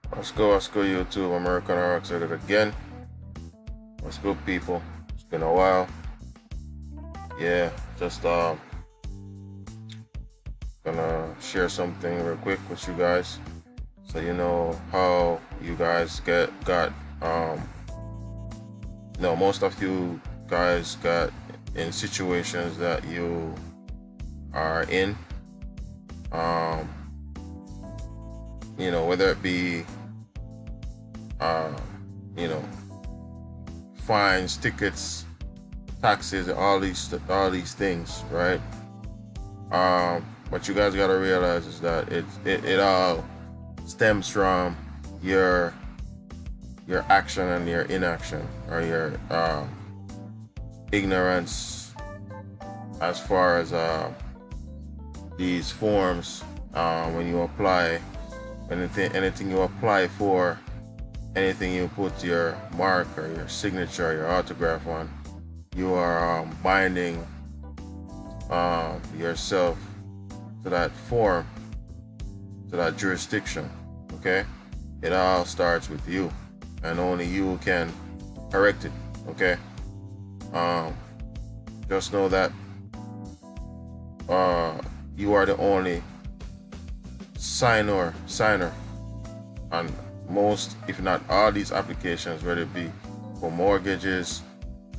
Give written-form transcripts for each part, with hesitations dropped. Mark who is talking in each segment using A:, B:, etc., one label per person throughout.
A: What's good, YouTube? American RX at it again. What's good, people? It's been a while. Yeah, just gonna share something real quick with you guys, so you know how you guys got most of you guys got in situations that you are in. Um, whether it be uh, you know fines, tickets, taxes, and all these things, right? What you guys gotta realize is that it all stems from your action and your inaction, or your ignorance as far as these forms. When you apply anything you apply for, anything you put your mark or your signature or your autograph on, you are binding yourself to that form, to that jurisdiction. Okay, it all starts with you, and only you can correct it. Okay, just know that you are the only signer on most, if not all, these applications, whether it be for mortgages,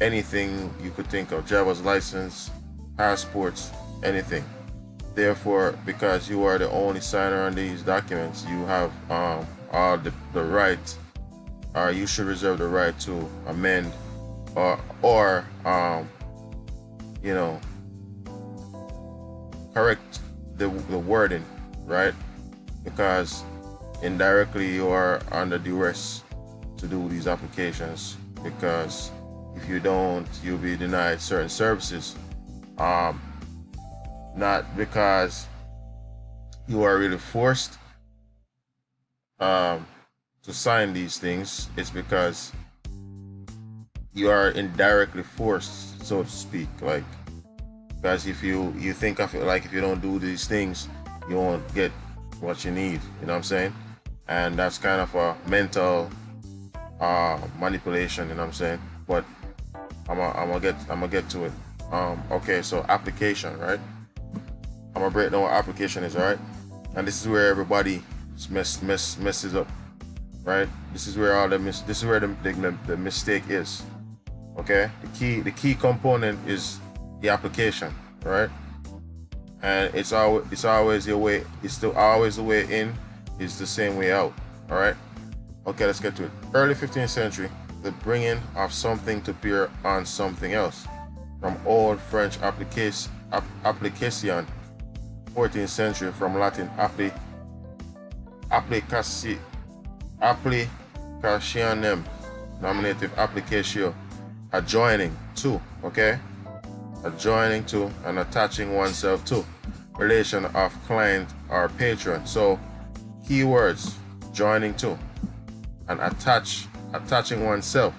A: anything you could think of, driver's license, passports, anything. Therefore, because you are the only signer on these documents, you have all the right, or you should reserve the right to amend or correct the wording, right? Because indirectly you are under duress to do these applications, because if you don't, you'll be denied certain services. Not because you are really forced to sign these things, it's because you are indirectly forced, so to speak. Like, because if you think of it like, if you don't do these things, you won't get what you need. You know what I'm saying? And that's kind of a mental manipulation. You know what I'm saying? But I'm gonna get to it. Okay, so application, right? I'm gonna break down what application is, all right? And this is where everybody messes up, right? This is where the mistake is. Okay, the key component is the application, right? And it's always your way. It's still always the way in is the same way out. All right. Okay, let's get to it. Early 15th century, the bringing of something to bear on something else, from Old French application. 14th century, from Latin applicationem, nominative applicatio, adjoining to. Okay, adjoining to and attaching oneself to, relation of client or patron. So keywords: joining to and attaching oneself.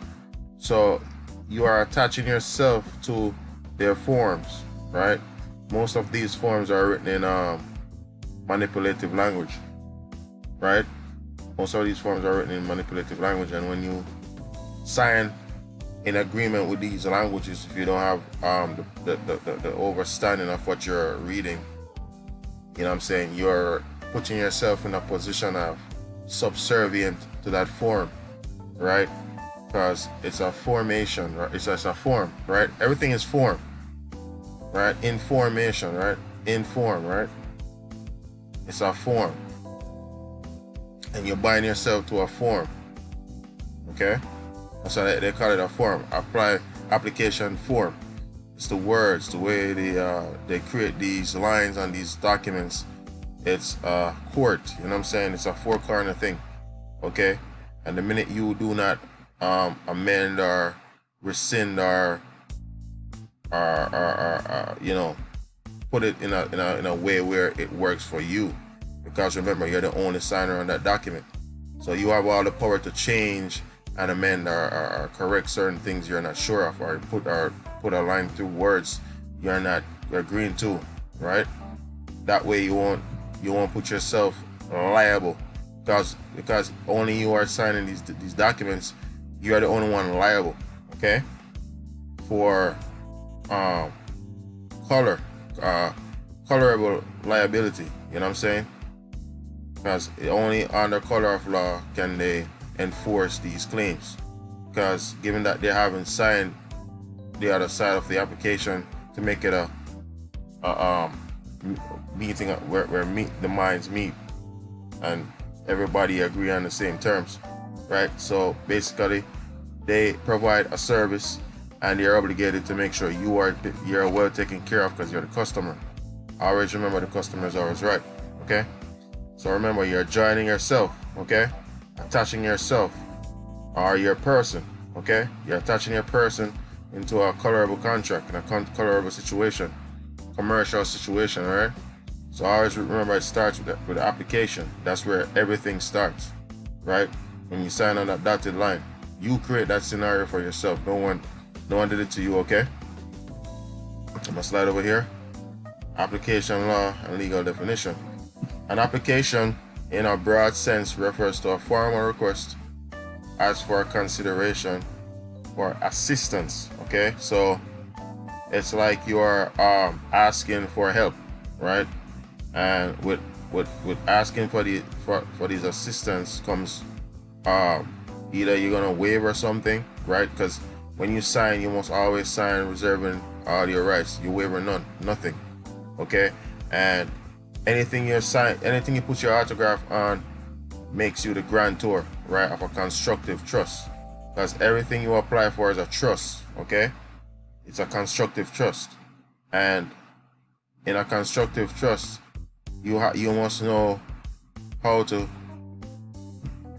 A: So you are attaching yourself to their forms, right? Most of these forms are written in manipulative language, right? Most of these forms are written in manipulative language, and when you sign in agreement with these languages, if you don't have the understanding of what you're reading, you know what I'm saying, you're putting yourself in a position of subservient to that form, right? Because it's a formation, right? It's a form, right? Everything is form, right? Information, right? Inform, right? It's a form, and you're buying yourself to a form. Okay, so they call it a form. Application form. It's the words, the way they create these lines on these documents. It's a court. You know what I'm saying? It's a four-corner thing. Okay, and the minute you do not amend or rescind or put it in a way where it works for you, because remember, you're the only signer on that document, so you have all the power to change and amend or correct certain things you're not sure of, or put a line through words you're agreeing to, right? That way you won't put yourself liable, because only you are signing these documents. You are the only one liable, okay, for colorable liability. You know what I'm saying? Because only under color of law can they enforce these claims. Because given that they haven't signed the other side of the application to make it a meeting where the minds meet and everybody agree on the same terms, right? So basically, they provide a service and they're obligated to make sure you're well taken care of because you're the customer. Always remember the customer is always right, okay? So remember, you're joining yourself, okay? Attaching yourself or your person, okay? You're attaching your person into a colorable contract, in a colorable situation, commercial situation, all right? So always remember, it starts with the application. That's where everything starts, right? When you sign on that dotted line, you create that scenario for yourself. No one did it to you, okay? I'm gonna slide over here. Application law and legal definition. An application, in a broad sense, refers to a formal request as for consideration for assistance, okay? So it's like you are asking for help, right? And with asking for these assistance comes either you're gonna waiver something, right? Because when you sign, you must always sign reserving all your rights. You waiver nothing, okay? And anything you put your autograph on makes you the grantor, right, of a constructive trust. Because everything you apply for is a trust, okay? It's a constructive trust. And in a constructive trust, you must know how to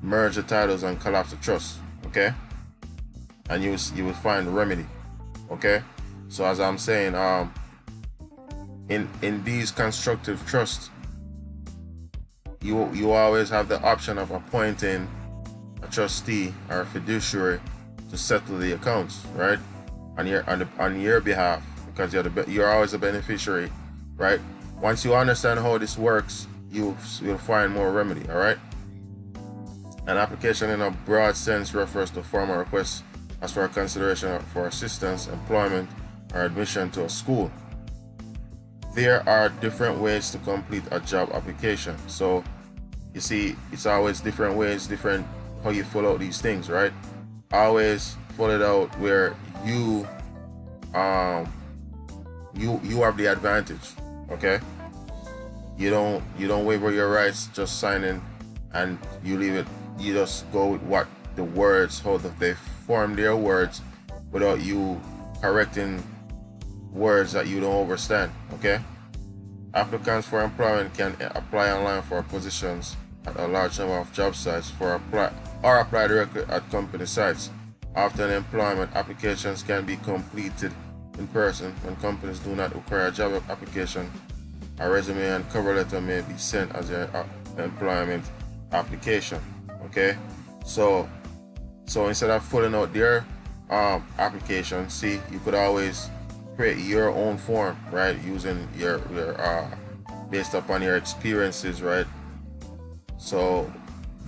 A: merge the titles and collapse the trust, okay? And you will find the remedy, okay? So as I'm saying, in these constructive trusts, you always have the option of appointing a trustee or a fiduciary to settle the accounts, right? On your behalf, because you're always a beneficiary, right? Once you understand how this works, you'll find more remedy, all right? An application in a broad sense refers to formal requests as for consideration for assistance, employment, or admission to a school. There are different ways to complete a job application. So you see, it's always different ways, different how you fill out these things, right? Always fill it out where you have the advantage, okay? You don't waiver your rights just signing and you leave it. You just go with what the words, how that they form their words without you correcting words that you don't understand, okay? Applicants for employment can apply online for positions at a large number of job sites apply directly at company sites. Often employment applications can be completed in person. When companies do not require a job application, a resume and cover letter may be sent as an employment application, okay? So instead of filling out their application, see, you could always create your own form, right? Using your based upon your experiences, right? So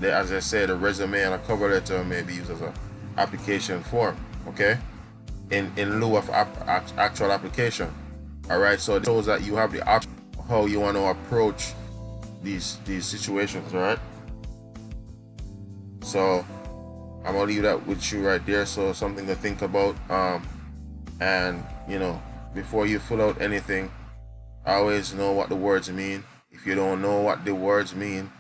A: as I said, a resume and a cover letter may be used as an application form, okay? In lieu of actual application. All right, so it shows that you have the option of how you want to approach these situations, all right? So I'm gonna leave that with you right there. So something to think about. And before you fill out anything, always know what the words mean. If you don't know what the words mean,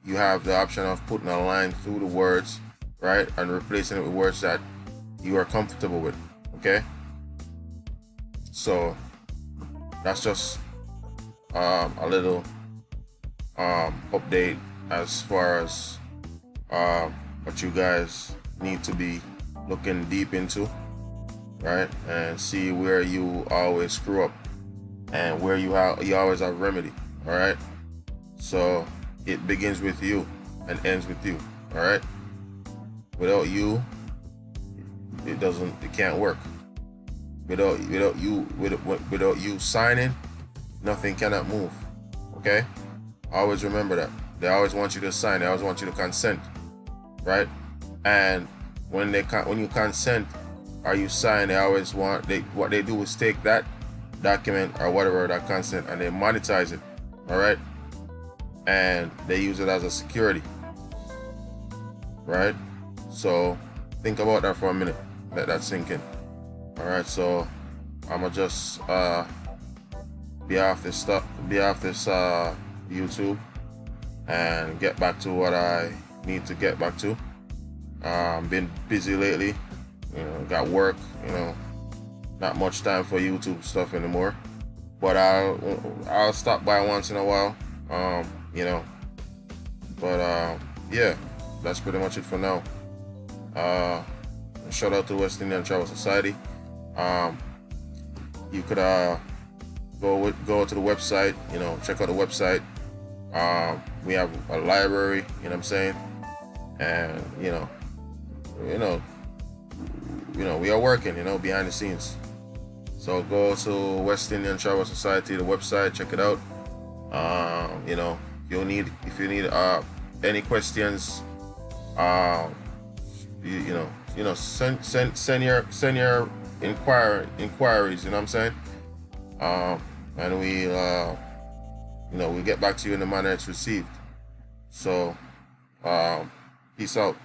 A: you have the option of putting a line through the words, right, and replacing it with words that you are comfortable with, okay? So that's just a little update as far as what you guys need to be looking deep into, right, and see where you always screw up and where you always have remedy. All right, so it begins with you and ends with you. All right, without you, it can't work. Without you signing, nothing cannot move. Okay, always remember that. They always want you to sign. They always want you to consent, right? And when you consent or you sign, they always want what they do is take that document or whatever, that consent, and they monetize it, all right? And they use it as a security, right? So think about that for a minute. Let that sink in. All right, so I'ma just be off this YouTube and get back to what I need to get back to. Been busy lately, got work, not much time for YouTube stuff anymore. But I'll stop by once in a while, But yeah, that's pretty much it for now. Shout out to West Indian Travel Society. You could go to the website, check out the website. We have a library, you know what I'm saying? And we are working, behind the scenes. So go to West Indian Travel Society, the website, check it out. If you need any questions, send your inquiries, you know what I'm saying? And we'll get back to you in the manner it's received. So peace out.